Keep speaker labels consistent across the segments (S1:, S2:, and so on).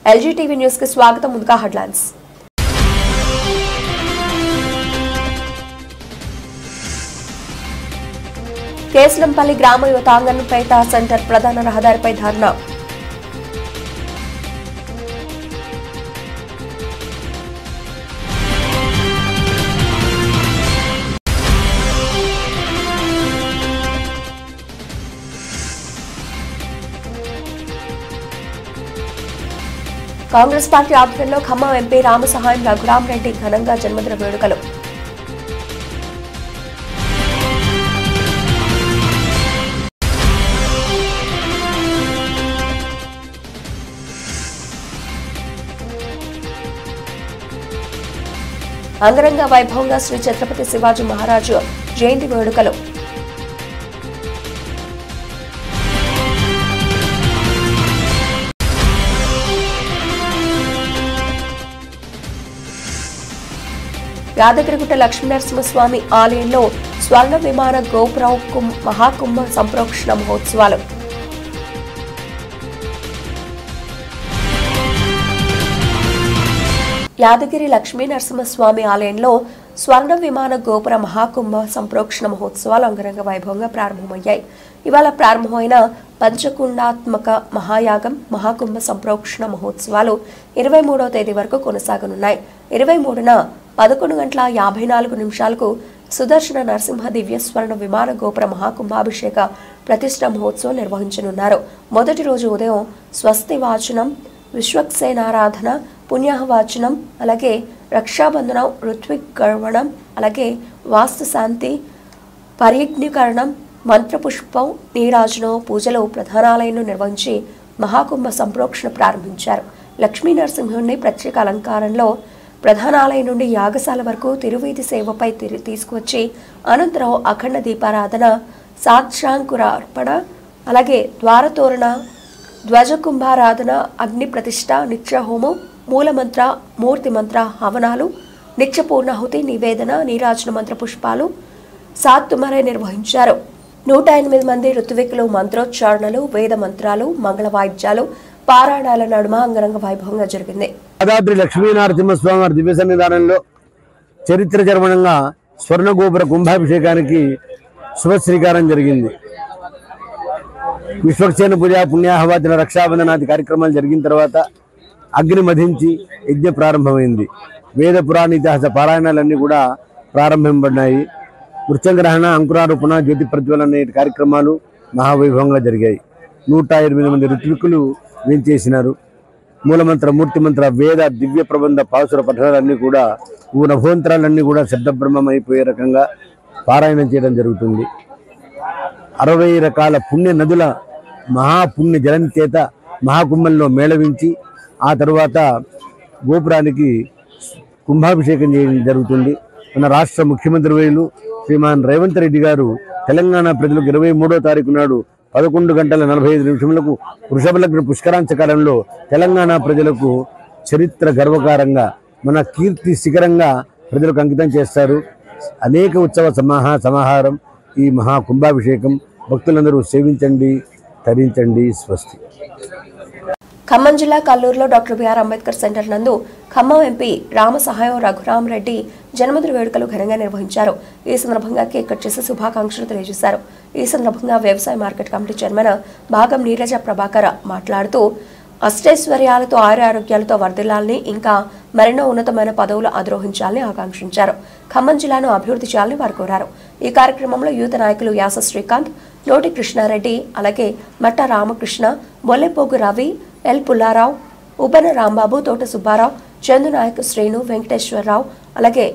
S1: LG TV news కి స్వాగతం. ముందుగా హెడ్లైన్స్. కేస్లంపల్లి గ్రామ యువత అంగన్పేట సెంటర్ ప్రధాన రహదారిపై ధర్నా. కాంగ్రెస్ పార్టీ ఆధ్వర్యంలో ఖమ్మం ఎంపీ రామసహాయం రఘురామరెడ్డి ఘనంగా జన్మదిన వేడుకలు. అంగరంగ వైభవంగా శ్రీ ఛత్రపతి శివాజీ మహారాజు జయంతి వేడుకలు. యాదగిరిగుట్ట లక్ష్మీనరసింహస్వామి ఆలయంలో స్వర్ణ విమాన గోపురం మహాకుంభ సంప్రోక్షణ మహోత్సవాలు. యాదగిరి లక్ష్మీనరసింహస్వామి ఆలయంలో స్వర్ణ విమాన గోపుర మహాకుంభ సంప్రోక్షణ మహోత్సవాలు అంగరంగ వైభవంగా ప్రారంభమయ్యాయి. ఇవాళ ప్రారంభమైన పంచకుండాత్మక మహాయాగం మహాకుంభ సంప్రోక్షణ మహోత్సవాలు 23వ తేదీ వరకు కొనసాగనున్నాయి. 23న 11:54 సుదర్శన నరసింహ దివ్య స్వర్ణ విమాన గోపుర మహాకుంభాభిషేక ప్రతిష్ఠ మహోత్సవం నిర్వహించనున్నారు. మొదటి రోజు ఉదయం స్వస్తి వాచనం, విశ్వక్సేనారాధన, పుణ్యాహవాచనం, అలాగే రక్షాబంధనం, ఋత్విక్-గర్వణం, అలాగే వాస్తు శాంతి, పర్యజ్ఞీకరణం, మంత్రపుష్పం, నీరాజనం, పూజలు ప్రధానాలయంలో నిర్వహించి మహాకుంభ సంప్రోక్షణ ప్రారంభించారు. లక్ష్మీ నరసింహుడిని ప్రత్యేక అలంకారంలో ప్రధానాలయం నుండి యాగశాల వరకు తిరువీధి సేవపై తీసుకువచ్చి అనంతరం అఖండ దీపారాధన, సాక్షాంకురార్పణ, అలాగే ద్వారతోరణ, ధ్వజకుంభారాధన, అగ్ని ప్రతిష్ఠ, నిత్యహోమం, మూలమంత్ర, మూర్తి మంత్ర హవనాలు, నిత్య పూర్ణాహుతి, నివేదన, నీరాజన మంత్ర పుష్పాలు సాత్తుమరై నిర్వహించారు. 108 మంది ఋత్వికులు మంత్రోచ్చారణలు, వేద మంత్రాలు, మంగళ వాయిద్యాలు, పారాయణాల నడుమ అంగరంగ వైభవంగా జరిగింది. యాదాద్రి
S2: లక్ష్మీనరసింహస్వామి వారి దివ్య సన్నిధానంలో చరిత్ర చర్మణంగా స్వర్ణగోపుర కుంభాభిషేకానికి శుభశ్రీకారం జరిగింది. విశ్వక్సేన పూజ, పుణ్యాహవాచన, రక్షాబంధనాది కార్యక్రమాలు జరిగిన తర్వాత అగ్ని మధించి యజ్ఞ ప్రారంభమైంది. వేద పురాణ ఇతిహాస పారాయణాలన్నీ కూడా ప్రారంభింపబడినాయి. వృక్షగ్రహణ, అంకురారోపణ, జ్యోతి ప్రజ్వలన అనే కార్యక్రమాలు మహావైభవంగా జరిగాయి. 108 మంది ఋత్వికులు వేంచేసినారు. మూలమంత్ర, మూర్తిమంత్ర, వేద, దివ్య ప్రబంధ, పాసుర పఠనాలన్నీ కూడా నభోంతరాలన్నీ కూడా శబ్దబ్రహ్మం అయిపోయే రకంగా పారాయణం చేయడం జరుగుతుంది. 60 రకాల పుణ్య నదుల మహాపుణ్య జలం చేత మహాకుంభంలో మేళవించి ఆ తరువాత గోపురానికి కుంభాభిషేకం చేయడం జరుగుతుంది. మన రాష్ట్ర ముఖ్యమంత్రి వర్యులు శ్రీమాన్ రేవంత్ రెడ్డి గారు తెలంగాణ ప్రజలకు 23వ తారీఖు నాడు 11:45 వృషభ లగ్న పుష్కరాంశ కాలంలో తెలంగాణ ప్రజలకు చరిత్ర గర్వకారంగా మన కీర్తి శిఖరంగా ప్రజలకు అంకితం చేస్తారు. అనేక ఉత్సవ సమాహారం ఈ మహాకుంభాభిషేకం. భక్తులందరూ సేవించండి, తరించండి. స్వస్తి.
S1: ఖమ్మం జిల్లా కల్లూరులో డాక్టర్ బిఆర్ అంబేద్కర్ సెంటర్ నందు ఖమ్మం ఎంపీ రామసహాయం రఘురామరెడ్డి జన్మదిన వేడుకలు ఘనంగా నిర్వహించారు. ఈ సందర్భంగా కేక్ కట్ చేసి శుభాకాంక్షలు తెలియజేశారు. ఈ సందర్భంగా వ్యవసాయ మార్కెట్ కమిటీ చైర్మన్ భాగం నీరజ ప్రభాకర్ మాట్లాడుతూ అష్టైశ్వర్యాలతో ఆరోగ్యాలతో వర్ధిల్లాలని, ఇంకా మరెన్నో ఉన్నతమైన పదవులు అధిరోహించాలని ఆకాంక్షించారు. ఖమ్మం జిల్లాను అభివృద్ధి చేయాలని వారు కోరారు. ఈ కార్యక్రమంలో యూత్ నాయకులు యాస శ్రీకాంత్, నోటి కృష్ణారెడ్డి, అలాగే మట్ట రామకృష్ణ, బొల్లెపోగు రవి, ఎల్ పుల్లారావు, ఉబన రాంబాబు, తోట సుబ్బారావు, చందునాయక్, శ్రీను, వెంకటేశ్వరరావు, అలాగే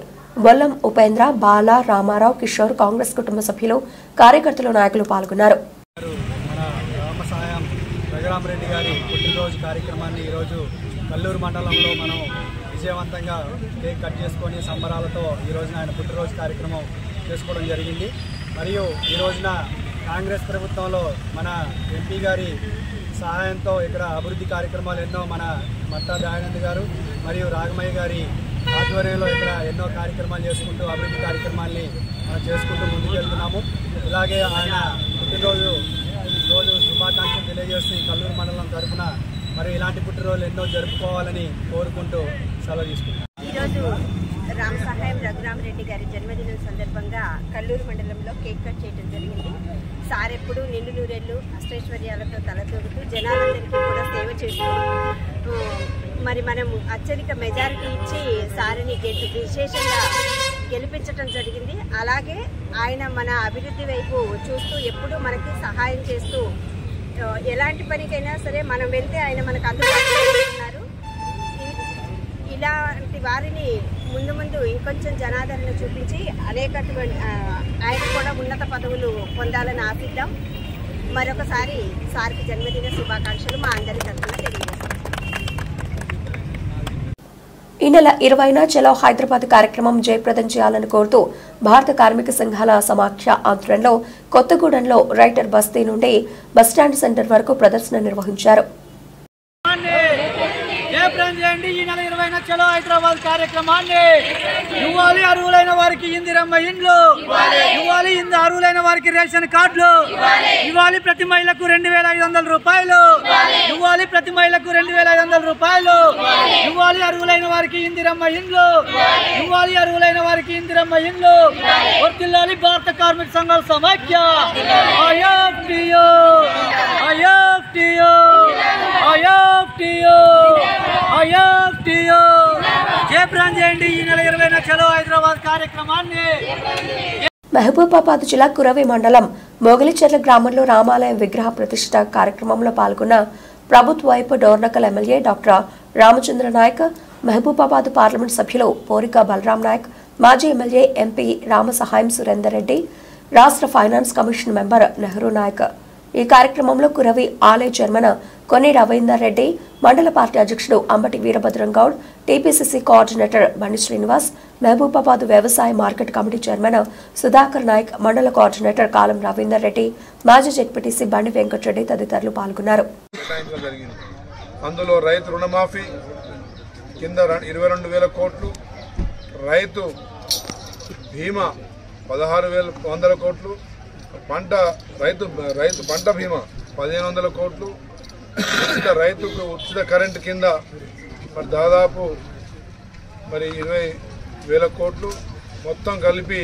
S1: బొల్లం ఉపేంద్ర, బాల, రామారావు, కిషోర్, కాంగ్రెస్ కుటుంబ సభ్యులు, కార్యకర్తలు, నాయకులు పాల్గొన్నారు.
S3: రఘురామరెడ్డి గారి పుట్టినరోజు కార్యక్రమాన్ని ఈరోజు కల్లూరు మండలంలో మనం విజయవంతంగా కేక్ కట్ చేసుకొని సంబరాలతో ఈ రోజున ఆయన పుట్టినరోజు కార్యక్రమం చేసుకోవడం జరిగింది. మరియు ఈ రోజున కాంగ్రెస్ ప్రభుత్వంలో మన ఎంపీ గారి సహాయంతో ఇక్కడ అభివృద్ధి కార్యక్రమాలు ఎన్నో మన మత్తా దయానంద్ గారు మరియు రాగమయ్య గారి ఆధ్వర్యంలో ఇక్కడ ఎన్నో కార్యక్రమాలు చేసుకుంటూ అభివృద్ధి కార్యక్రమాల్ని మనం చేసుకుంటూ ముందుకెళ్తున్నాము. ఇలాగే ఆయన పుట్టినరోజు శుభాకాంక్షలు తెలియజేస్తూ కల్లూరు మండలం తరఫున మరి ఇలాంటి పుట్టినరోజులు ఎన్నో జరుపుకోవాలని కోరుకుంటూ సెలవు తీసుకుంటాం.
S4: ఈరోజు రామ సహాయం రఘురామరెడ్డి గారి జన్మదినం సందర్భంగా కల్లూరు మండలంలో కేక్ కట్ చేయడం జరిగింది. సార్ ఎప్పుడు నిండు నూరేళ్లు అష్టైశ్వర్యాలతో తలతూగుతూ జనాలందరికీ కూడా సేవ చేస్తూ మరి మనం అత్యధిక మెజారిటీ ఇచ్చి సార్ని విశేషంగా గెలిపించడం జరిగింది. అలాగే ఆయన మన అభివృద్ధి వైపు చూస్తూ ఎప్పుడూ మనకి సహాయం చేస్తూ ఎలాంటి పనికైనా సరే మనం వెళ్తే ఆయన మనకు అందుబాటులో ఉన్నారు. ఇలాంటి వారిని ముందు ముందు ఇంకొంచెం జనాదరణ చూపించి అనేకటువంటి ఆయన కూడా ఉన్నత పదవులు పొందాలని ఆశిద్దాం. మరొకసారి సార్కి జన్మదిన శుభాకాంక్షలు మా అందరి తరఫున తెలియజేస్తాం.
S1: ఈ నెల 20న చలో హైదరాబాద్ కార్యక్రమం జయప్రదం చేయాలని కోరుతూ భారత కార్మిక సంఘాల సమాఖ్య ఆధ్వర్యంలో కొత్తగూడెంలో రైటర్ బస్తీ నుండి బస్టాండ్ సెంటర్ వరకు ప్రదర్శన నిర్వహించారు.
S5: ఈ నెల 20న చలో హైదరాబాద్ కార్యక్రమాన్ని ఇవ్వాలి. అర్హులైన వారికి ఇందిరమ్మ ఇండ్లు ఇవ్వాలి. అర్హులైన వారికి రేషన్ కార్డులు ఇవ్వాలి. ప్రతి మహిళకు 2500 రూపాయలు ఇవ్వాలి. ప్రతి మహిళకు 2500 రూపాయలు ఇవ్వాలి. అర్హులైన వారికి ఇందిరమ్మ ఇండ్లు ఇవ్వాలి. అర్హులైన వారికి ఇందిరమ్మ ఇండ్లు. వర్ధిల్లాలి భారత కార్మిక సంఘాల సమాఖ్య. ఐఎఫ్టియు ఐఎఫ్టియు ఐఎఫ్టియు ఐఎఫ్టియు జయప్రదం చేయండి ఈ నెల 20న చలో హైదరాబాద్ కార్యక్రమాన్ని.
S1: మహబూబాబాద్ జిల్లా కురవి మండలం మోగలిచెర్ల గ్రామంలో రామాలయం విగ్రహ ప్రతిష్ఠ కార్యక్రమంలో పాల్గొన్న ప్రభుత్వ వైపు Dornakal MLA doctor Ramachandra Naik, Mahabubabad parliament సభ్యులు పోరిక బలరాం నాయక్, మాజీ ఎమ్మెల్యే ఎంపీ రామ సహాయం సురేందర్ రెడ్డి, రాష్ట్ర finance commission member Nehru Naik. ఈ కార్యక్రమంలో కురవి ఆలయ చైర్మన్ కొన్ని రవీందర్ రెడ్డి, మండల పార్టీ అధ్యక్షుడు అంబటి వీరభద్రం గౌడ్, టీపీసీసీ కోఆర్డినేటర్ బండి శ్రీనివాస్, మహబూబాబాద్ వ్యవసాయ market committee chairman Sudhakar Naik, మండల కోఆర్డినేటర్ కాలం రవీందర్ రెడ్డి, మాజీ జెడ్పీటీసీ బండి వెంకటరెడ్డి తదితరులు పాల్గొన్నారు.
S6: అందులో రైతు రుణమాఫీ కింద 22,000 కోట్లు, రైతు బీమా 16,100 కోట్లు, రైతు పంట బీమా 1,500 కోట్లు, రైతుకు ఉచిత కరెంటు కింద మరి దాదాపు 20,000 కోట్లు, మొత్తం కలిపి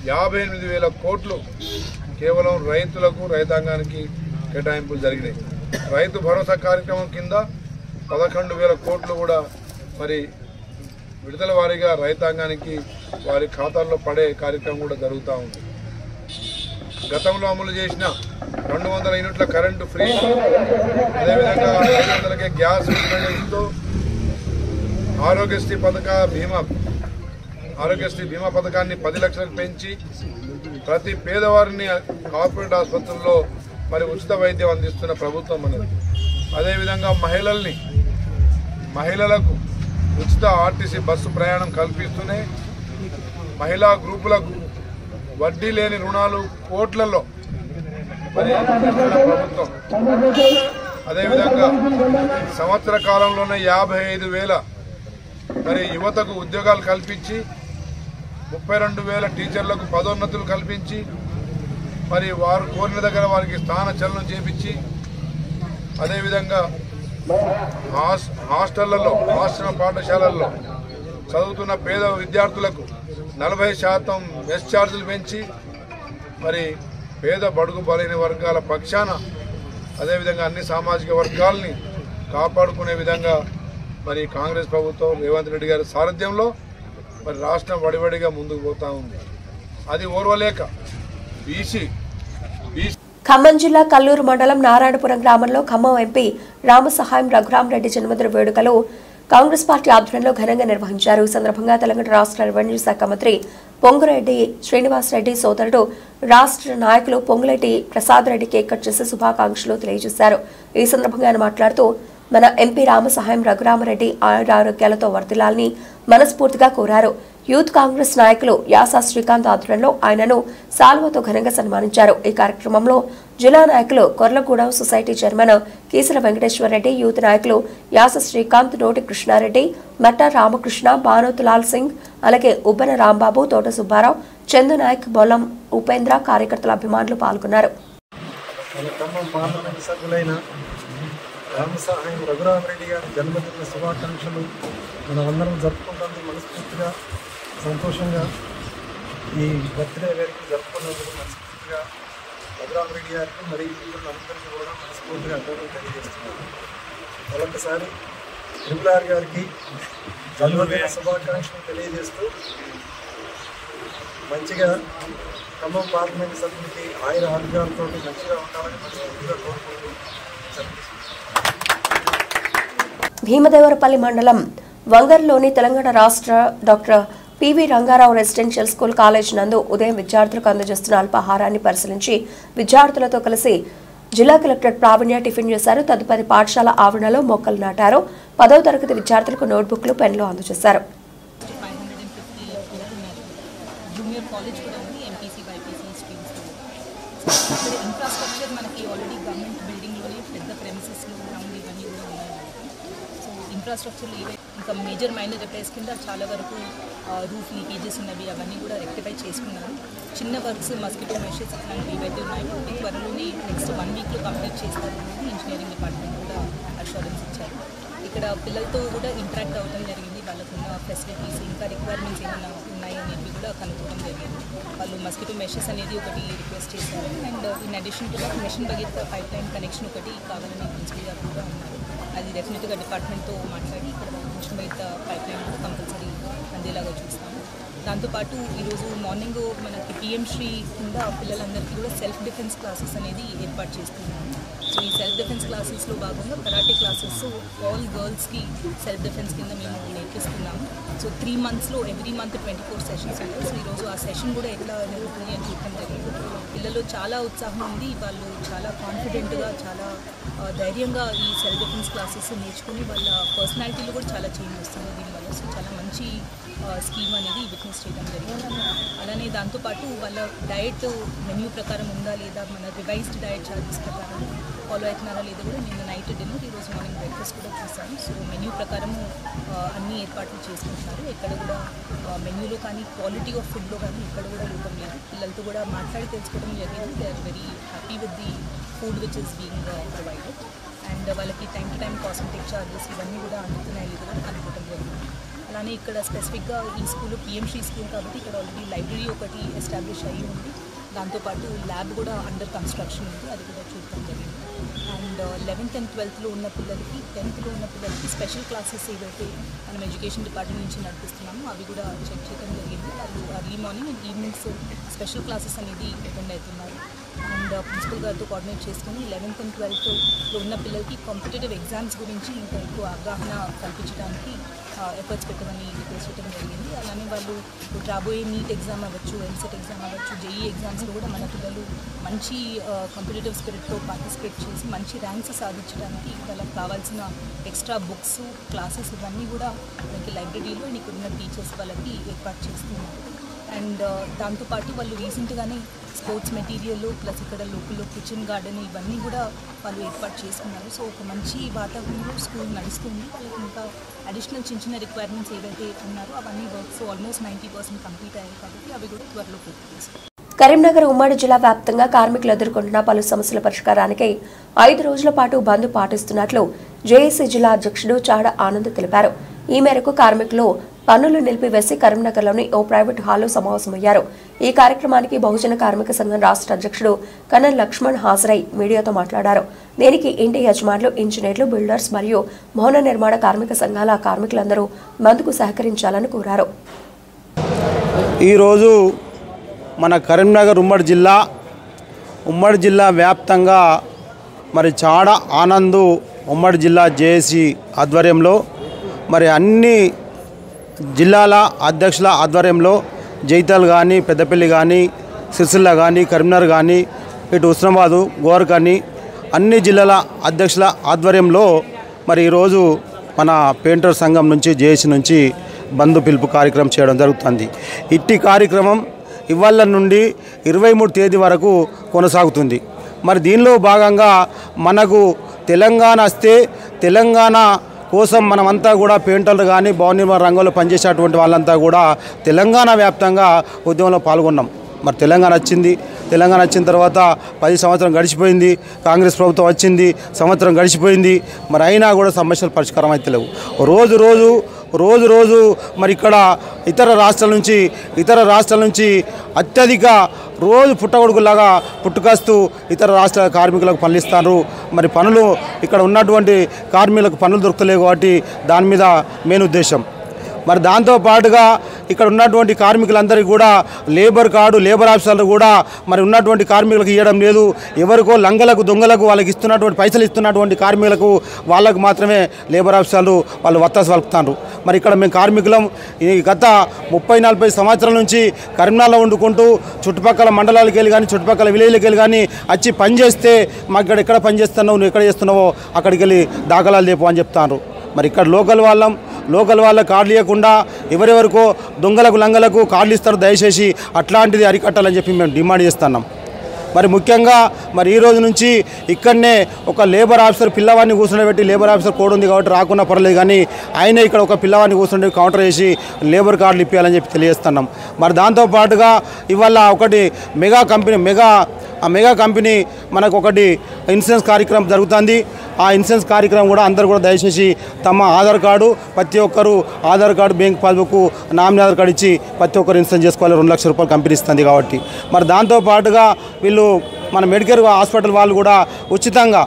S6: 58,000 కోట్లు కేవలం రైతులకు రైతాంగానికి కేటాయింపులు జరిగినాయి. రైతు భరోసా కార్యక్రమం కింద 11,000 కోట్లు కూడా మరి విడుదల వారీగా రైతాంగానికి వారి ఖాతాల్లో పడే కార్యక్రమం కూడా జరుగుతూ ఉంది. గతంలో అమలు చేసిన 200 యూనిట్ల కరెంటు ఫ్రీ, అదేవిధంగా 500కే గ్యాస్ వినియోగిస్తూ ఆరోగ్యశ్రీ బీమా పథకాన్ని 10 లక్షలకు పెంచి ప్రతి పేదవారిని కార్పొరేట్ ఆసుపత్రుల్లో మరి ఉచిత వైద్యం అందిస్తున్న ప్రభుత్వం మనది. అదేవిధంగా మహిళలకు ఉచిత ఆర్టీసీ బస్సు ప్రయాణం కల్పిస్తూనే మహిళా గ్రూపులకు వడ్డీ లేని రుణాలు కోట్లలో మరి ప్రభుత్వం. అదేవిధంగా సంవత్సర కాలంలోనే 55,000 మరి యువతకు ఉద్యోగాలు కల్పించి 32,000 టీచర్లకు పదోన్నతులు కల్పించి మరి వారు కోరిన దగ్గర వారికి స్థాన చలనం చేపించి, అదేవిధంగా హాస్టళ్లలో ఆశ్రమ పాఠశాలల్లో చదువుతున్న పేద విద్యార్థులకు 40% మెస్ ఛార్జీలు పెంచి మరి పేద బడుగు బలైన వర్గాల పక్షాన అదేవిధంగా అన్ని సామాజిక వర్గాల్ని కాపాడుకునే విధంగా మరి కాంగ్రెస్ ప్రభుత్వం రేవంత్ రెడ్డి గారి సారథ్యంలో మరి రాష్ట్రం వడివడిగా ముందుకు పోతా ఉంది. అది ఓర్వలేక
S1: ఖమ్మం జిల్లా కల్లూరు మండలం నారాయణపురం గ్రామంలో ఖమ్మం ఎంపీ రామ సహాయం రఘురామరెడ్డి జన్మదిన వేడుకలు కాంగ్రెస్ పార్టీ ఆధ్వర్యంలో ఘనంగా నిర్వహించారు. ఈ సందర్భంగా తెలంగాణ రాష్ట్ర రెవెన్యూ శాఖ మంత్రి పొంగురెడ్డి శ్రీనివాసరెడ్డి సోదరుడు రాష్ట్ర నాయకులు పొంగులేటి ప్రసాద్ రెడ్డి కేక్ కట్ చేసి శుభాకాంక్షలు తెలియజేశారు. ఈ సందర్భంగా ఆయన మాట్లాడుతూ మన ఎంపీ రామ సహాయం రఘురామరెడ్డి ఆరోగ్యాలతో వర్ధిల్లాలని మనస్ఫూర్తిగా కోరారు. యూత్ కాంగ్రెస్ నాయకులు యాసా శ్రీకాంత్ ఆధ్వర్యంలో ఆయనను సాల్వతో ఘనంగా సన్మానించారు. ఈ కార్యక్రమంలో జిల్లా నాయకులు Korlagudem society chairman Keesara Venkateswarareddy, youth నాయకులు యాస శ్రీకాంత్, నోటి కృష్ణారెడ్డి, మట్టా రామకృష్ణ, బానోతులాల్ సింగ్, అలాగే ఉబ్బన రాంబాబు, తోట సుబ్బారావు, చందు నాయక్, బొల్లం ఉపేంద్ర, కార్యకర్తల అభిమానులు పాల్గొన్నారు.
S7: రామసహాయం రఘురామరెడ్డి గారి జన్మదిన శుభాకాంక్షలు మనం అందరం జరుపుకుంటాం. మనస్ఫూర్తిగా సంతోషంగా ఈ బర్త్డే వేడుకలు జరుపుకున్నందుకు మనస్ఫూర్తిగా రఘురామరెడ్డి గారికి మరియు అందరికీ కూడా మనస్ఫూర్తిగా అభినందనలు తెలియజేస్తున్నాను. మరొకసారి త్రిపులార్ గారికి జన్మదిన శుభాకాంక్షలు తెలియజేస్తూ మంచిగా ఖమ్మం పార్లమెంట్ సభ్యునికి ఆయుర ఆరోగ్యాలతో మంచిగా ఉండాలని మనస్ఫూర్తిగా కోరుకుంటూ
S1: భీమదేవరపల్లి మండలం వంగర్లోని తెలంగాణ రాష్ట్ర doctor PV Rangarao residential school college నందు ఉదయం విద్యార్థులకు అందజేస్తున్న అల్పాహారాన్ని పరిశీలించి విద్యార్థులతో కలిసి జిల్లా కలెక్టర్ ప్రావీణ్య టిఫిన్ చేశారు. తదుపరి పాఠశాల ఆవరణలో మొక్కలు నాటారు. 10వ తరగతి విద్యార్థులకు నోట్బుక్లు, పెన్లు అందజేశారు.
S8: ఇన్ఫ్రాస్ట్రక్చర్ మనకి ఆల్రెడీ గవర్నమెంట్ బిల్డింగ్లోనే పెద్ద ప్రెమిసెస్లో గ్రౌండ్ ఇవన్నీ కూడా ఉన్నాయి. సో ఇన్ఫ్రాస్ట్రక్చర్లో ఏవైతే ఇంకా మేజర్ మైనర్ రిపేర్స్ కింద చాలా వరకు రూఫ్ లీకేజెస్ ఉన్నవి అవన్నీ కూడా రెక్టిఫై చేసుకున్నారు. చిన్న వర్క్స్ మస్కిటో మెషెస్ ఇట్లాంటివి ఏవైతే ఉన్నాయో త్వరలోనే నెక్స్ట్ 1 వీక్లో కంప్లీట్ చేస్తారు అనేది ఇంజనీరింగ్ డిపార్ట్మెంట్ కూడా అష్యూరెన్స్ ఇచ్చారు. ఇక్కడ పిల్లలతో కూడా ఇంటరాక్ట్ అవ్వడం జరిగింది. వాళ్ళకున్న ఫెసిలిటీస్ ఇంకా రిక్వైర్మెంట్స్ ఏమైనా ఉన్నాయి అనేవి కూడా కనుక్కోవడం జరిగింది. వాళ్ళు మస్కిటో మెషెస్ అనేది ఒకటి రిక్వెస్ట్ చేశారు. And in addition to mission Bhagiratha pipeline connection ఒకటి కావాలని ప్రిన్సిపల్ గారు కూడా ఉన్నారు. అది డెఫినెట్గా డిపార్ట్మెంట్తో మాట్లాడి ఇక్కడ మిషన్ భగీరథ పైప్ లైన్ కూడా కంపల్సరీ అందేలాగా చూస్తాము. దాంతోపాటు ఈరోజు మార్నింగ్ మనకి పిఎం శ్రీ కింద పిల్లలందరికీ కూడా సెల్ఫ్ డిఫెన్స్ క్లాసెస్ అనేది ఏర్పాటు చేస్తున్నాము. సో ఈ సెల్ఫ్ డిఫెన్స్ క్లాసెస్లో భాగంగా కరాటే క్లాసెస్ ఆల్ గర్ల్స్కి సెల్ఫ్ డిఫెన్స్ కింద మేము నేర్పిస్తున్నాము. సో 3 monthsలో ఎవ్రీ మంత్ 24 సెషన్స్ ఉంటాయి. సో ఈరోజు ఆ సెషన్ కూడా ఎట్లా జరుగుతుంది అని చూడటం జరిగింది. పిల్లలు చాలా ఉత్సాహం ఉంది. వాళ్ళు చాలా కాన్ఫిడెంట్గా చాలా ధైర్యంగా ఈ సెల్ఫ్ డిఫెన్స్ క్లాసెస్ నేర్చుకుని వాళ్ళ పర్సనాలిటీలో కూడా చాలా చేంజ్ వస్తుంది దీనివల్ల. సో చాలా మంచి స్కీమ్ అనేది విట్నెస్ చేయడం జరిగింది. అలానే దాంతోపాటు వాళ్ళ డయట్ మెన్యూ ప్రకారం ఉందా లేదా, మన రివైజ్డ్ డయట్ చార్జెస్ ప్రకారం ఫాలో అవుతున్నారా లేదా కూడా నిన్న నైట్ డిన్నర్ ఈరోజు మార్నింగ్ బ్రేక్ఫాస్ట్ కూడా చూసాము. సో మెన్యూ ప్రకారము అన్ని ఏర్పాట్లు చేసుకుంటున్నారు. ఎక్కడ కూడా మెన్యూలో కానీ క్వాలిటీ ఆఫ్ ఫుడ్లో కానీ ఎక్కడ కూడా లోపం లేదు. పిల్లలతో కూడా మాట్లాడి తెలుసుకోవడం జరిగింది. They are very happy with the food which is being provided. And వాళ్ళకి time to time cosmetic charges ఇవన్నీ కూడా అందుతున్నాయి లేదా కూడా కనుక్కోవడం జరిగింది. అలానే ఇక్కడ స్పెసిఫిక్గా ఈ స్కూల్ పిఎంశ్రీ స్కూల్ కాబట్టి ఇక్కడ ఆల్రెడీ లైబ్రరీ ఒకటి ఎస్టాబ్లిష్ అయ్యి ఉంది. దాంతోపాటు ల్యాబ్ కూడా అండర్ కన్స్ట్రక్షన్ ఉంది, అది కూడా చూడటం జరిగింది. అండ్ 11th and 12th ఉన్న పిల్లలకి 10th ఉన్న పిల్లలకి స్పెషల్ క్లాసెస్ ఏదైతే మనం ఎడ్యుకేషన్ డిపార్ట్మెంట్ నుంచి నడిపిస్తున్నామో అవి కూడా చెక్ చేయడం జరిగింది. వాళ్ళు early morning and evenings special classes అనేది అటెండ్ అవుతున్నారు. అండ్ ప్రిన్సిపల్ గారితో కోఆర్డినేట్ చేసుకుని 11th and 12th ఉన్న పిల్లలకి కాంపిటేటివ్ ఎగ్జామ్స్ గురించి ఇంకా ఎక్కువ అవగాహన కల్పించడానికి ఎఫర్ట్స్ పెట్టమని రిక్వెస్ట్ చేయడం జరిగింది. అలానే వాళ్ళు రాబోయే నీట్ ఎగ్జామ్ అవ్వచ్చు, ఎంసెట్ ఎగ్జామ్ అవ్వచ్చు, జేఈ ఎగ్జామ్స్లో కూడా మన పిల్లలు మంచి కాంపిటేటివ్ స్పిరిట్తో పార్టిసిపేట్ చేసి మంచి ర్యాంక్స్ సాధించడానికి వాళ్ళకి కావాల్సిన ఎక్స్ట్రా బుక్స్, క్లాసెస్ ఇవన్నీ కూడా మనకి లైబ్రరీలో ఇక్కడున్న టీచర్స్ వాళ్ళకి ఏర్పాటు చేస్తున్నారు. అండ్ దాంతోపాటు వాళ్ళు రీసెంట్గానే స్పోర్ట్స్ మెటీరియల్ ప్లస్ ఇక్కడ లోకల్లో కిచెన్ గార్డెన్ ఇవన్నీ కూడా వాళ్ళు ఏర్పాటు చేసుకున్నారు. సో ఒక మంచి వాతావరణంలో స్కూల్ నడుస్తుంది. వాళ్ళకి ఇంకా అడిషనల్ చిన్న చిన్న రిక్వైర్మెంట్స్ ఏవైతే ఉన్నారో అవన్నీ వర్క్స్ ఆల్మోస్ట్ 90% కంప్లీట్ అయ్యాయి కాబట్టి అవి కూడా త్వరలో పూర్తి చేస్తారు.
S1: కరీంనగర్ ఉమ్మడి జిల్లా వ్యాప్తంగా కార్మికులు ఎదుర్కొంటున్న పలు సమస్యల పరిష్కారానికి 5 రోజుల పాటు బంద్ పాటిస్తున్నట్లు జేఏసీ జిల్లా అధ్యక్షుడు చాడ ఆనంద్ తెలిపారు. ఈ మేరకు కార్మికులు పనులు నిలిపివేసి కరీంనగర్లోని ఓ ప్రైవేట్ హాల్లో సమావేశమయ్యారు. ఈ కార్యక్రమానికి బహుజన కార్మిక సంఘం రాష్ట్ర అధ్యక్షుడు కన్నన్ లక్ష్మణ్ హాజరై మీడియాతో మాట్లాడారు. దీనికి ఇంటి యజమానులు, ఇంజనీర్లు, బిల్డర్స్ మరియు భవన నిర్మాణ కార్మిక సంఘాల కార్మికులందరూ బంద్కు సహకరించాలని కోరారు.
S2: ఈరోజు మన కరీంనగర్ ఉమ్మడి జిల్లా వ్యాప్తంగా మరి చాడ ఆనంద్ ఉమ్మడి జిల్లా జేఏసీ ఆధ్వర్యంలో మరి అన్ని జిల్లాల అధ్యక్షుల ఆధ్వర్యంలో జైతల్ కానీ, పెద్దపల్లి కానీ, సిరిసిల్ల కానీ, కరీంనగర్ కానీ, ఇటు హుస్నాబాదు, గోరఖని అన్ని జిల్లాల అధ్యక్షుల ఆధ్వర్యంలో మరి ఈరోజు మన పెయింటర్ సంఘం నుంచి జేఏసీ నుంచి బంద్ పిలుపు కార్యక్రమం చేయడం జరుగుతుంది. ఇట్టి కార్యక్రమం ఇవాళ నుండి 23 తేదీ వరకు కొనసాగుతుంది. మరి దీనిలో భాగంగా మనకు తెలంగాణ వస్తే తెలంగాణ కోసం మనమంతా కూడా పెయింటర్లు కానీ భవన నిర్మాణ రంగంలో పనిచేసేటువంటి వాళ్ళంతా కూడా తెలంగాణ వ్యాప్తంగా ఉద్యమంలో పాల్గొన్నాం. మరి తెలంగాణ వచ్చింది.
S7: తెలంగాణ వచ్చిన తర్వాత 10 సంవత్సరం గడిచిపోయింది, కాంగ్రెస్ ప్రభుత్వం వచ్చింది, సంవత్సరం గడిచిపోయింది, మరి అయినా కూడా సమస్యలు పరిష్కారం అయితే లేవు. రోజు మరి ఇక్కడ ఇతర రాష్ట్రాల నుంచి అత్యధిక రోజు పుట్టగొడుగులాగా పుట్టుకొస్తూ ఇతర రాష్ట్రాల కార్మికులకు పనులు ఇస్తారు. మరి పనులు ఇక్కడ ఉన్నటువంటి కార్మికులకు పనులు దొరకలేవు కాబట్టి దాని మీద మెయిన్ ఉద్దేశం. మరి దాంతో పాటుగా ఇక్కడ ఉన్నటువంటి కార్మికులందరికీ కూడా లేబర్ కార్డు, లేబర్ ఆఫీసర్లు కూడా మరి ఉన్నటువంటి కార్మికులకు ఇవ్వడం లేదు. ఎవరికో లంగలకు దొంగలకు వాళ్ళకి ఇస్తున్నటువంటి పైసలు ఇస్తున్నటువంటి కార్మికులకు వాళ్ళకు మాత్రమే లేబర్ ఆఫీసర్లు వాళ్ళు వత్తాసు పలుకుతారు. మరి ఇక్కడ మేము కార్మికులం ఈ గత 30-40 సంవత్సరాల నుంచి కరీంనగర్లో వండుకుంటూ చుట్టుపక్కల మండలాలకు వెళ్ళి కానీ చుట్టుపక్కల విలేజ్లకు వెళ్ళి కానీ వచ్చి పని చేస్తే మాకు ఇక్కడ ఎక్కడ పని చేస్తున్నావు, నువ్వు ఎక్కడ చేస్తున్నావో అక్కడికి వెళ్ళి దాఖలాలు లేపు అని చెప్తారు. మరి ఇక్కడ లోకల్ వాళ్ళ కార్డులు ఇవ్వకుండా ఎవరెవరికో దొంగలకు లంగలకు కార్డులు ఇస్తారు. దయచేసి అట్లాంటిది అరికట్టాలని చెప్పి మేము డిమాండ్ చేస్తున్నాం. మరి ముఖ్యంగా మరి ఈ రోజు నుంచి ఇక్కడనే ఒక లేబర్ ఆఫీసర్ పిల్లవాడిని కూర్చోబెట్టి, లేబర్ ఆఫీసర్ కోడ్ ఉంది కాబట్టి రాకున్నా పర్లేదు కానీ ఆయన ఇక్కడ ఒక పిల్లవాడిని కూర్చొని కౌంటర్ చేసి లేబర్ కార్డులు ఇప్పించాలని చెప్పి తెలియజేస్తున్నాం. మరి దాంతోపాటుగా ఇవాళ ఒకటి మెగా కంపెనీ మనకు ఒకటి ఇన్సూరెన్స్ కార్యక్రమం జరుగుతుంది. ఆ ఇన్సూరెన్స్ కార్యక్రమం కూడా అందరూ కూడా దయచేసి తమ ఆధార్ కార్డు, ప్రతి ఒక్కరు Aadhaar card, bank passbook, nominee Aadhaar card ఇచ్చి ప్రతి ఒక్కరు ఇన్సూరెన్స్ చేసుకోవాలి. 2 లక్షల రూపాయలు కంపెనీ ఇస్తుంది కాబట్టి. మరి దాంతోపాటుగా వీళ్ళు మన మెడికల్ హాస్పిటల్ వాళ్ళు కూడా ఉచితంగా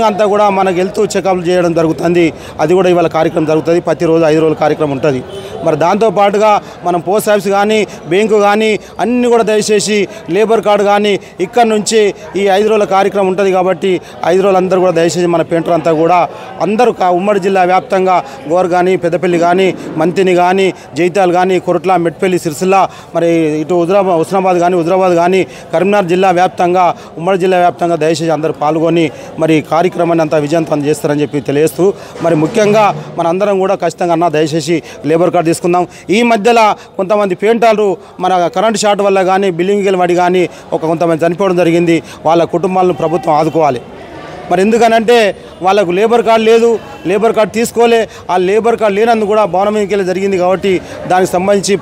S7: అంతా కూడా మనకు హెల్త్ చెకప్లు చేయడం జరుగుతుంది. అది కూడా ఇవాళ కార్యక్రమం జరుగుతుంది. ప్రతిరోజు 5 రోజుల కార్యక్రమం ఉంటుంది. మరి దాంతోపాటుగా మనం పోస్ట్ ఆఫీస్ కానీ బ్యాంకు కానీ అన్నీ కూడా దయచేసి లేబర్ కార్డు కానీ ఇక్కడ నుంచి ఈ 5 రోజుల కార్యక్రమం ఉంటుంది కాబట్టి 5 రోజులు అందరూ కూడా దయచేసి మన పెంటర్ అంతా కూడా అందరూ ఉమ్మడి జిల్లా వ్యాప్తంగా గోర్ కానీ, పెద్దపల్లి కానీ, మంతిని కానీ, జైతాల్ కానీ, కొరట్ల, మెట్పల్లి, సిరిసిల్ల, మరి ఇటు హుస్నాబాద్ కానీ కరీంనగర్ జిల్లా వ్యాప్తంగా, ఉమ్మడి జిల్లా వ్యాప్తంగా దయచేసి అందరూ పాల్గొని మరి కార్యక్రమాన్ని అంతా విజయవంతం చేస్తారని చెప్పి తెలియజేస్తూ, మరి ముఖ్యంగా మన అందరం కూడా ఖచ్చితంగా దయచేసి లేబర్ కార్డు తీసుకుందాం. ఈ మధ్యలో కొంతమంది పెయింటర్లు మన కరెంటు షార్ట్ వల్ల కానీ, బిల్డింగ్ వాడి కానీ కొంతమంది చనిపోవడం జరిగింది. వాళ్ళ కుటుంబాలను ప్రభుత్వం ఆదుకోవాలి. మరి ఎందుకనంటే వాళ్ళకు లేబర్ కార్డు లేదు, లేబర్ కార్డు తీసుకోలే. ఆ లేబర్ కార్డు లేనందుకు కూడా భవనం మీదకి వెళ్ళి జరిగింది కాబట్టి దానికి సంబంధించి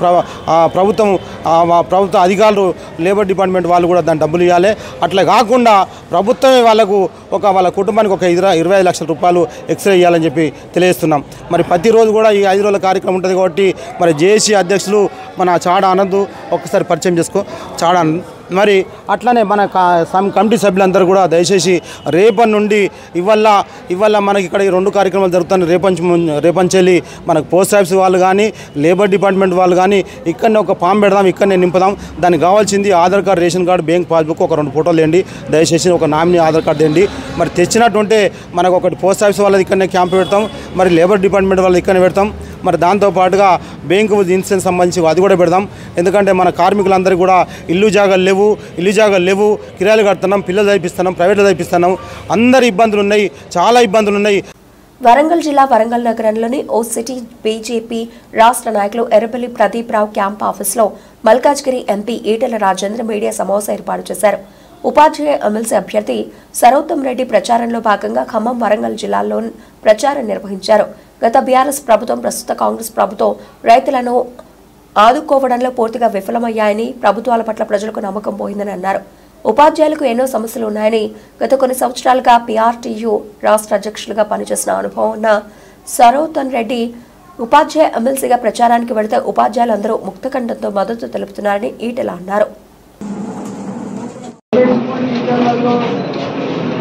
S7: ప్రభుత్వ అధికారులు, లేబర్ డిపార్ట్మెంట్ వాళ్ళు కూడా దాని డబ్బులు ఇవ్వాలి. అట్లా కాకుండా ప్రభుత్వమే వాళ్ళ కుటుంబానికి ఒక 25 లక్షల రూపాయలు ఎక్స్రే ఇవ్వాలని చెప్పి తెలియజేస్తున్నాం. మరి ప్రతిరోజు కూడా ఈ 5 రోజుల కార్యక్రమం ఉంటుంది కాబట్టి మరి జేఏసీ అధ్యక్షులు మన చాడ ఆనంద్ ఒక్కసారి పరిచయం చేసుకో. చాడ మరి అట్లనే మన కమిటీ సభ్యులందరూ కూడా దయచేసి రేపటి నుండి ఇవాళ మనకి ఇక్కడ ఈ 2 కార్యక్రమాలు జరుగుతాయి. రేపంచెల్లి మనకు పోస్ట్ ఆఫీస్ వాళ్ళు కానీ, లేబర్ డిపార్ట్మెంట్ వాళ్ళు కానీ ఇక్కడనే ఒక ఫామ్ పెడదాం, ఇక్కడనే నింపుదాం. దానికి కావాల్సింది Aadhaar card, ration card, bank passbook, ఒక 2 ఫోటోలు తేండి. దయచేసి ఒక నామినీ ఆధార్ కార్డు తేండి. మరి తెచ్చినట్టుంటే మనకు ఒకటి పోస్ట్ ఆఫీస్ వాళ్ళది ఇక్కడనే క్యాంప్ పెడతాం, మరి లేబర్ డిపార్ట్మెంట్ వాళ్ళది ఇక్కడనే పెడతాం. మరి దాంతోపాటుగా బ్యాంకు ఇన్సూరెన్స్ సంబంధించి అది కూడా పెడదాం. ఎందుకంటే మన కార్మికులందరికీ కూడా ఇల్లు జాగాలు లేవు, కిరాయిలు కడుతున్నాం, పిల్లలు చదివిస్తున్నాం, ప్రైవేట్లో చదివిస్తున్నాం. అందరి ఇబ్బందులు ఉన్నాయి, చాలా ఇబ్బందులు ఉన్నాయి.
S1: వరంగల్ జిల్లా వరంగల్ నగరంలోని ఓ సిటీ బీజేపీ రాష్ట్ర నాయకులు ఎర్రపల్లి ప్రదీప్ రావు క్యాంప్ ఆఫీసులో మల్కాజ్గిరి ఎంపీ ఈటెల రాజేంద్ర మీడియా సమావేశం ఏర్పాటు చేశారు. ఉపాధ్యాయ ఎమ్మెల్సీ అభ్యర్థి సరోత్తం రెడ్డి ప్రచారంలో భాగంగా ఖమ్మం, వరంగల్ జిల్లాల్లో ప్రచారం నిర్వహించారు. గత బీఆర్ఎస్ ప్రభుత్వం, ప్రస్తుత కాంగ్రెస్ ప్రభుత్వం రైతులను ఆదుకోవడంలో పూర్తిగా విఫలమయ్యాయని, ప్రభుత్వాల పట్ల ప్రజలకు నమ్మకం పోయిందని అన్నారు. ఉపాధ్యాయులకు ఎన్నో సమస్యలు ఉన్నాయని, గత కొన్ని సంవత్సరాలుగా పీఆర్టీయూ రాష్ట్ర అధ్యక్షులుగా పనిచేసిన అనుభవం ఉన్న సరోత్తం రెడ్డి ఉపాధ్యాయ ఎమ్మెల్సీగా ప్రచారానికి వెళితే ఉపాధ్యాయులందరూ ముక్తకంఠంతో మద్దతు తెలుపుతున్నారని ఈటెల అన్నారు.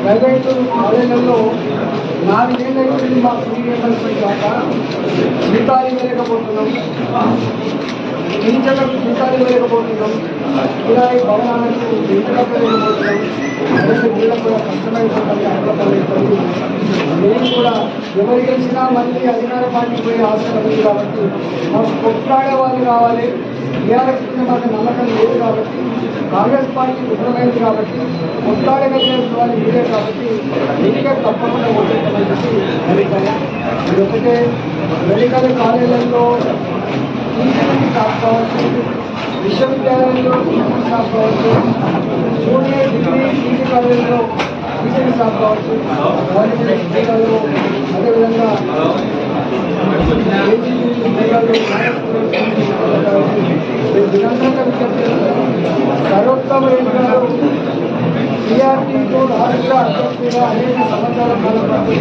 S9: ప్రైవేటు కాలేజీలలో 4 ఏళ్ళైతే మా ఫ్రీ కాక జీతాలు ఇవ్వలేకపోతున్నాం, టీచర్లకు జీతాలు ఇవ్వలేకపోతున్నాం, కిరాయి భవనాలకు ఇవ్వలేకపోతున్నాం. అలాగే వీళ్ళకు కూడా కష్టమైపోతుంది. అడ్డపడుతుంది. మేము కూడా ఎవరు గెలిచినా మళ్ళీ అధికార పార్టీ పోయే అవసరం ఉంది కాబట్టి మాకు కొట్లాడే వాళ్ళు కావాలి. టీఆర్ఎస్ మీద మాకు నమ్మకం లేదు కాబట్టి, కాంగ్రెస్ పార్టీ విఫలమైంది కాబట్టి, కొట్లాడగలిగే వాళ్ళు మీరే కాబట్టి మీకే తప్పకుండా ఓటేస్తామని చెప్పి అభిప్రాయం. ఇది ఒకటే మెడికల్ కాలేజీలలో టీచర్కి స్టాఫ్ కావచ్చు, విశ్వవిద్యాలయంలో టీచర్ స్టాఫ్ కావచ్చు, జూనియర్ డిగ్రీ పీజీ కాలేజీలో టీచర్ స్టాఫ్ కావచ్చు, అదేవిధంగా సర్వోత్తమ టీఆర్టీతో రాష్ట్ర అధ్యక్షుడిగా అనేక సంవత్సరాల కాలం పాటు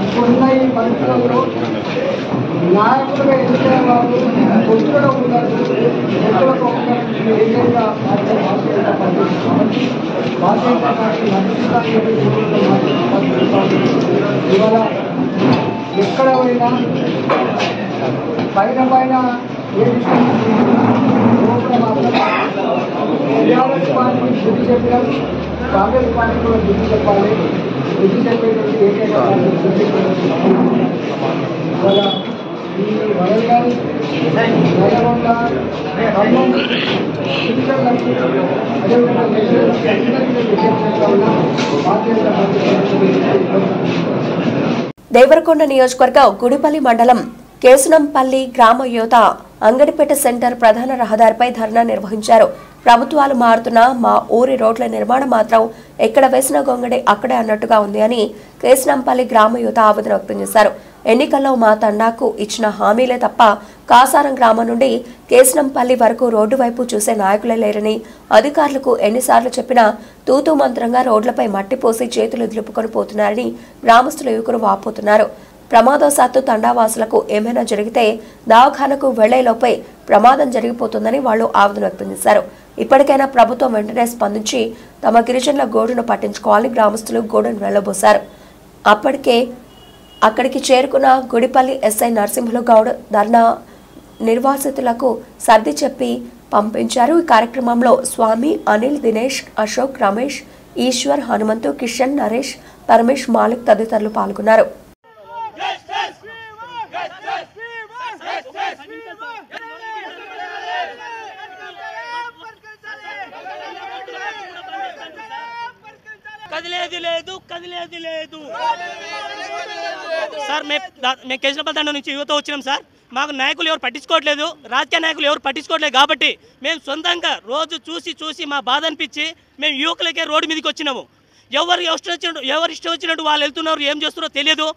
S9: ఇప్పుడున్న ఈ పరిస్థితుల్లో నాయకులుగా ఎన్నికైన వాళ్ళు ఒత్తిడి ఉన్నారు. ఒత్తిడితో ఏకైక ఇవాళ ఎక్కడ పోయినా పైన పైన ఏ విషయం మాత్రం టీఆర్ఎస్ పార్టీ బుద్ధి చెప్పడం, కాంగ్రెస్ పార్టీ కూడా బుద్ధి చెప్పాలి. బుద్ధి చెప్పేటువంటి ఏకైక ఇవాళ ఈ వరంగల్, నల్గొండ, ఖమ్మం శిక్షకులకు అదేవిధంగా అందరికీ విజ్ఞప్తిగా ఉన్న భారతీయ
S1: దేవరకొండ నియోజకవర్గం గుడిపల్లి మండలం కేసునంపల్లి గ్రామ యువత అంగడిపేట సెంటర్ ప్రధాన రహదారిపై ధర్నా నిర్వహించారు. ప్రభుత్వాలు మారుతున్నా మా ఊరి రోడ్ల నిర్మాణం మాత్రం ఎక్కడ వేసిన గొంగడి అక్కడే అన్నట్టుగా ఉంది అని కేసునంపల్లి గ్రామ యువత ఆవేదన వ్యక్తం చేశారు. ఎన్నికల్లో మా తండాకు ఇచ్చిన హామీలే తప్ప కాసారం గ్రామం నుండి కేసునంపల్లి వరకు రోడ్డు వైపు చూసే నాయకులే లేరని, అధికారులకు ఎన్నిసార్లు చెప్పినా తూతూ మంత్రంగా రోడ్లపై మట్టి పోసి చేతులు దులుపుకొని పోతున్నారని గ్రామస్తుల యువకులు వాపోతున్నారు. ప్రమాదవశాత్తు తండావాసులకు ఏమైనా జరిగితే దవాఖానకు వెళ్లేలోపై ప్రమాదం జరిగిపోతుందని వాళ్లు ఆవేదన వ్యక్తం చేశారు. ఇప్పటికైనా ప్రభుత్వం వెంటనే స్పందించి తమ గిరిజనుల గోడును పట్టించుకోవాలని గ్రామస్తులు గోడును వెళ్లబోశారు. అక్కడికి చేరుకున్న గుడిపల్లి ఎస్ఐ నరసింహులు గౌడ్ ధర్నా నిర్వాసితులకు సర్ది చెప్పి పంపించారు. ఈ కార్యక్రమంలో స్వామి, అనిల్, దినేష్, అశోక్, రమేష్, ఈశ్వర్, హనుమంతు, కిషన్, నరేష్, పరమేష్, మాలిక్ తదితరులు పాల్గొన్నారు.
S10: కదిలేది లేదు సార్. మేము కేశనపల్లి తండ నుంచి యువత వచ్చినాం సార్. మాకు నాయకులు ఎవరు పట్టించుకోవట్లేదు, రాజకీయ నాయకులు ఎవరు పట్టించుకోవట్లేదు. కాబట్టి మేము సొంతంగా రోజు చూసి మా బాధ అనిపించి మేము యువకులకే రోడ్డు మీదకి వచ్చినాము. ఎవరు ఇష్టం వచ్చినట్టు వాళ్ళు వెళ్తున్నారు, ఏం చేస్తున్నారో తెలియదు.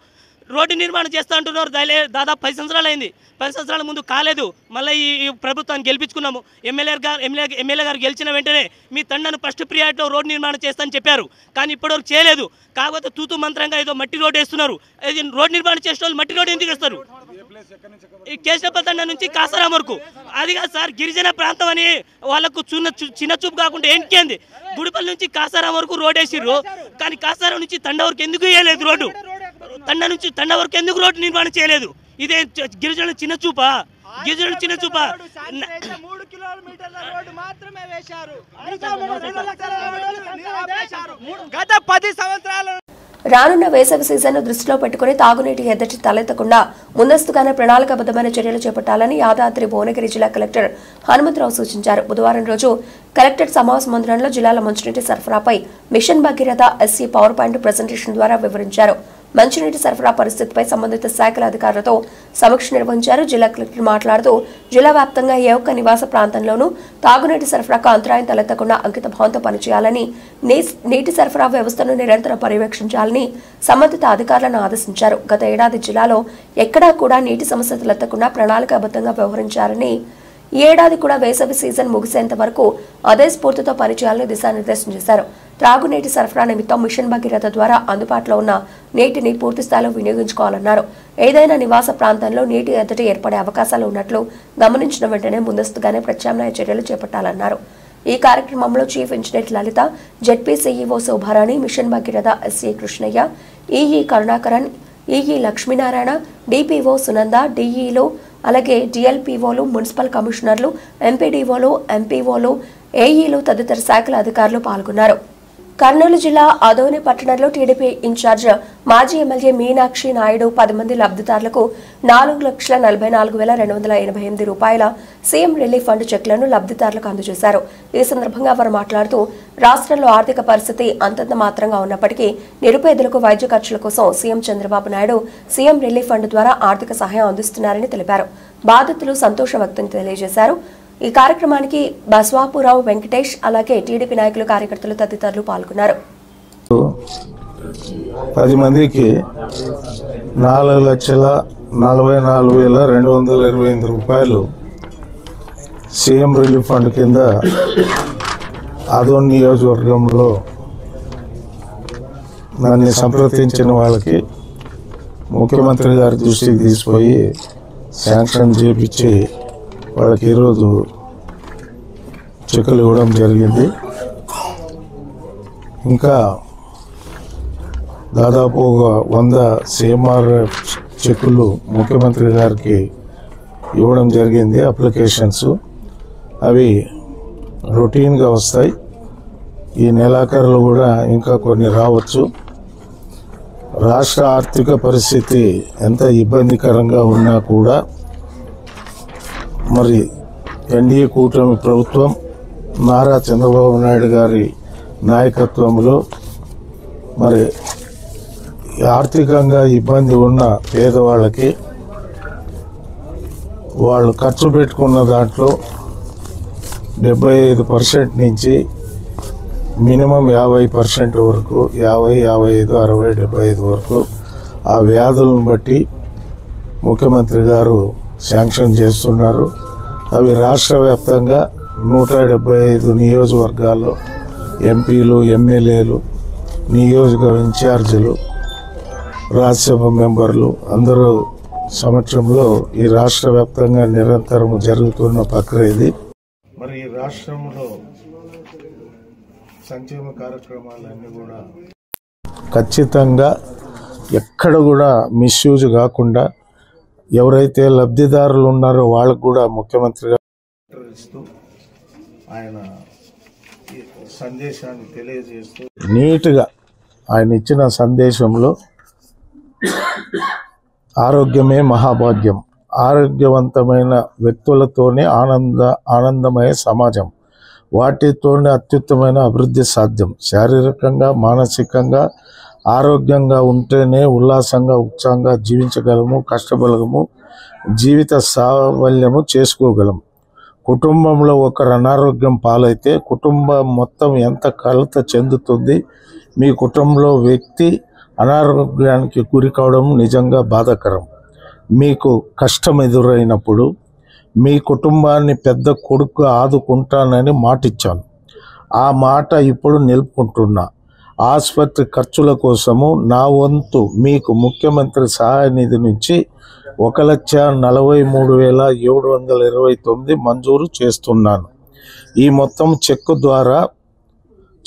S10: రోడ్డు నిర్మాణం చేస్తూ అంటున్నారు. దాదాపు 10 సంవత్సరాలు అయింది. 10 సంవత్సరాల ముందు కాలేదు. మళ్ళీ ఈ ప్రభుత్వాన్ని గెలిపించుకున్నాము. ఎమ్మెల్యే గారు గెలిచిన వెంటనే మీ తండను ఫస్ట్ ప్రియారిటీలో రోడ్డు నిర్మాణం చేస్తానని చెప్పారు. కానీ ఇప్పటివరకు చేయలేదు. కాకపోతే తూతు మంత్రంగా ఏదో మట్టి రోడ్డు వేస్తున్నారు. రోడ్డు నిర్మాణం చేసిన వాళ్ళు మట్టి రోడ్డు ఎందుకు వేస్తారు? ఈ కేశనపల్లి తండ నుంచి కాసారం వరకు అది కాదు సార్. గిరిజన ప్రాంతం అని వాళ్ళకు చిన్న చూపు కాకుండా ఏంటి గుడిపల్లి నుంచి కాసారం వరకు రోడ్ వేసిర్రు. కానీ కాసారం నుంచి తండ వరకు ఎందుకు వేయలేదు రోడ్డు? తండ వరకు ఎందుకు రోడ్డు నిర్మాణం చేయలేదు? ఇదే గిరిజనుల చిన్న చూపా? గిరిజనుల చిన్న చూపా?
S5: 3 కిలోమీటర్ల రోడ్డు మాత్రమే వేశారు. గత 10 సంవత్సరాల
S1: రానున్న వేసవి సీజన్ దృష్టిలో పెట్టుకుని తాగునీటి ఎద్దడి తలెత్తకుండా ముందస్తుగానే ప్రణాళికాబద్దమైన చర్యలు చేపట్టాలని యాదాద్రి భువనగిరి జిల్లా కలెక్టర్ హనుమంతరావు సూచించారు. బుధవారం రోజు కలెక్టరేట్ సమావేశ మందిరంలో జిల్లాల మంచినీటి సరఫరాపై mission Bhagiratha SC power point presentation ద్వారా వివరించారు. మంచినీటి సరఫరా పరిస్థితిపై సంబంధిత శాఖల అధికారులతో సమీక్ష నిర్వహించారు. జిల్లా కలెక్టర్ మాట్లాడుతూ జిల్లా వ్యాప్తంగా ఏ ఒక్క నివాస ప్రాంతంలోనూ తాగునీటి సరఫరాకు అంతరాయం తలెత్తకుండా అంకితభావంతో పనిచేయాలని, నీటి సరఫరా వ్యవస్థను నిరంతరం పర్యవేక్షించాలని సంబంధిత అధికారులను ఆదేశించారు. గత ఏడాది జిల్లాలో ఎక్కడా కూడా నీటి సమస్య తలెత్తకుండా ప్రణాళికాబద్ధంగా వ్యవహరించారని, ఈ ఏడాది కూడా వేసవి సీజన్ ముగిసేంత వరకు అదే స్ఫూర్తితో పనిచేయాలని దిశానిర్దేశం చేశారు. త్రాగునీటి సరఫరా నిమిత్తం మిషన్ భగీరథ ద్వారా అందుబాటులో ఉన్న నీటిని పూర్తిస్థాయిలో వినియోగించుకోవాలన్నారు. ఏదైనా నివాస ప్రాంతంలో నీటి ఎద్దడి ఏర్పడే అవకాశాలు ఉన్నట్లు గమనించిన వెంటనే ముందస్తుగానే ప్రత్యామ్నాయ చర్యలు చేపట్టాలన్నారు. ఈ కార్యక్రమంలో chief engineer Lalitha, ZP CEO Shobharani, mission Bhagiratha SE Krishnaiah, EE Karunakaran, EE Lakshminarayana, DPO Sunanda, డిఈలు, అలాగే డిఎల్పీఓలు, మున్సిపల్ కమిషనర్లు, ఎంపీడీఓలు, ఎంపీఓలు, ఏఈలు తదితర శాఖల అధికారులు పాల్గొన్నారు. కర్నూలు జిల్లా ఆదోని పట్టణంలో టీడీపీ ఇన్ఛార్జ్ మాజీ ఎమ్మెల్యే మీనాక్షి నాయుడు 10 మంది లబ్ధిదారులకు 4,44,288 రూపాయల సీఎం రిలీఫ్ ఫండ్ చెక్లను లబ్ధిదారులకు అందజేశారు. ఈ సందర్భంగా వారు మాట్లాడుతూ రాష్ట్రంలో ఆర్థిక పరిస్థితి అంతంత మాత్రంగా ఉన్నప్పటికీ నిరుపేదలకు వైద్య ఖర్చుల కోసం CM Chandrababu Naidu CM relief fund ద్వారా ఆర్థిక సహాయం అందిస్తున్నారని తెలిపారు. బాధితులు సంతోషం వ్యక్తం తెలియజేశారు. ఈ కార్యక్రమానికి బస్వాపురావు వెంకటేష్ అలాగే టీడీపీ నాయకులు కార్యకర్తలు తదితరులు పాల్గొన్నారు.
S11: 10 మందికి 4,44,228 రూపాయలు సీఎం రిలీఫ్ ఫండ్ కింద ఆదోని నియోజకవర్గంలో నన్ను సంప్రదించిన వాళ్ళకి ముఖ్యమంత్రి గారి దృష్టికి తీసుకుపోయి శాంక్షన్ చేపించి వాళ్ళకి ఈరోజు చెక్కులు ఇవ్వడం జరిగింది. ఇంకా దాదాపు 100 CMRF చెక్కులు ముఖ్యమంత్రి గారికి ఇవ్వడం జరిగింది. అప్లికేషన్స్ అవి రొటీన్గా వస్తాయి. ఈ నెలాఖరులో కూడా ఇంకా కొన్ని రావచ్చు. రాష్ట్ర ఆర్థిక పరిస్థితి ఎంత ఇబ్బందికరంగా ఉన్నా కూడా మరి ఎన్డీఏ కూటమి ప్రభుత్వం నారా చంద్రబాబు నాయుడు గారి నాయకత్వంలో మరి ఆర్థికంగా ఇబ్బంది ఉన్న పేదవాళ్ళకి వాళ్ళు ఖర్చు పెట్టుకున్న దాంట్లో 75% నుంచి మినిమం 50% వరకు 50, 55, 60, 75 వరకు ఆ వ్యాధులను బట్టి ముఖ్యమంత్రి గారు శాంక్షన్ చేస్తున్నారు. అవి రాష్ట్ర వ్యాప్తంగా 175 నియోజకవర్గాల్లో ఎంపీలు, ఎమ్మెల్యేలు, నియోజకవర్గ ఇన్ఛార్జీలు, రాజ్యసభ మెంబర్లు అందరూ సమక్షంలో ఈ రాష్ట్ర వ్యాప్తంగా నిరంతరం జరుగుతున్న ప్రక్రియ ఇది. మరి ఈ రాష్ట్రంలో సంక్షేమ కార్యక్రమాలన్నీ కూడా ఖచ్చితంగా ఎక్కడ కూడా మిస్యూజ్ కాకుండా ఎవరైతే లబ్ధిదారులు ఉన్నారో వాళ్ళకు కూడా ముఖ్యమంత్రి గారు ఇస్తూ ఆయన సందేశాన్ని తెలియజేస్తూ నీట్గా ఆయన ఇచ్చిన సందేశంలో ఆరోగ్యమే మహాభాగ్యం, ఆరోగ్యవంతమైన వ్యక్తులతోనే ఆనందమయ సమాజం, వాటితోనే అత్యుత్తమైన అభివృద్ధి సాధ్యం, శారీరకంగా మానసికంగా ఆరోగ్యంగా ఉంటేనే ఉల్లాసంగా ఉత్సాహంగా జీవించగలము, కష్టపడగలము, జీవిత సాఫల్యము చేసుకోగలం. కుటుంబంలో ఒకరు అనారోగ్యం పాలైతే కుటుంబం మొత్తం ఎంత కలత చెందుతుంది. మీ కుటుంబంలో వ్యక్తి అనారోగ్యానికి గురి కావడం నిజంగా బాధాకరం. మీకు కష్టం ఎదురైనప్పుడు మీ కుటుంబాన్ని పెద్ద కొడుకు ఆదుకుంటానని మాటిచ్చాను. ఆ మాట ఇప్పుడు నిలుపుకుంటున్నా. ఆసుపత్రి ఖర్చుల కోసము నా వంతు మీకు ముఖ్యమంత్రి సహాయ నిధి నుంచి 1,43,729 మంజూరు చేస్తున్నాను. ఈ మొత్తం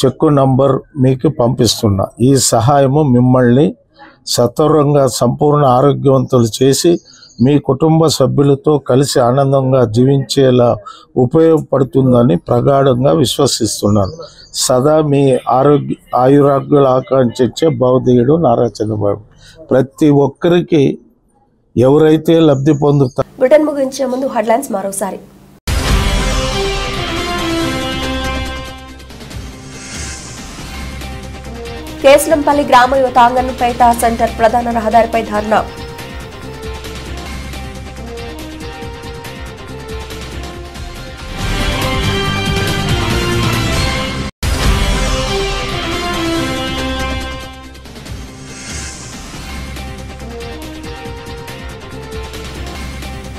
S11: చెక్కు నంబర్ మీకు పంపిస్తున్నా. ఈ సహాయము మిమ్మల్ని సత్వరంగా సంపూర్ణ ఆరోగ్యవంతులు చేసి మీ కుటుంబ సభ్యులతో కలిసి ఆనందంగా జీవించేలా ఉపయోగపడుతుందని ప్రగాఢంగా విశ్వసిస్తున్నాను. సదా మీ ఆయురాగ్యులు ఆకాంక్షించే భౌతికుడు నారా చంద్రబాబు. ప్రతి ఒక్కరికి ఎవరైతే లబ్ధి పొందుతారో.
S1: బ్రిటన్ ముగించే ముందు హెడ్లైన్స్ మరోసారి. కేసులంపల్లి గ్రామ యువత అంగన్పేట సెంటర్ ప్రధాన రహదారిపై ధర్నా.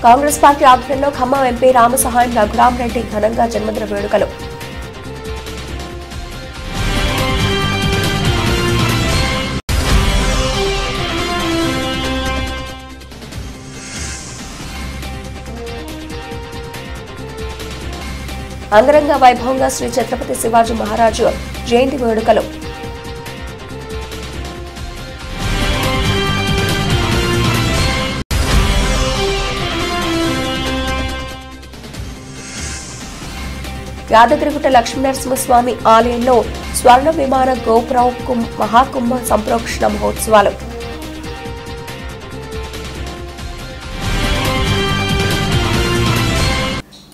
S1: కాంగ్రెస్ పార్టీ ఆధ్వర్యంలో ఖమ్మం ఎంపీ రామసహాయం రఘురామరెడ్డి ఘనంగా జన్మదిన వేడుకలు. అంగరంగ వైభవంగా శ్రీ ఛత్రపతి శివాజీ మహారాజు జయంతి వేడుకలు. యాదగిరిగుట్ట లక్ష్మీనరసింహస్వామి ఆలయంలో స్వర్ణ విమాన గోపురం మహాకుంభ సంప్రోక్షణ మహోత్సవాలు.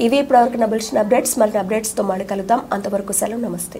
S1: ఇవి ఇప్పటివరకు నబిల్చిన అప్డేట్స్. మళ్ళీ అప్డేట్స్తో మళ్ళీ కలుద్దాం. అంతవరకు సెలవు. నమస్తే.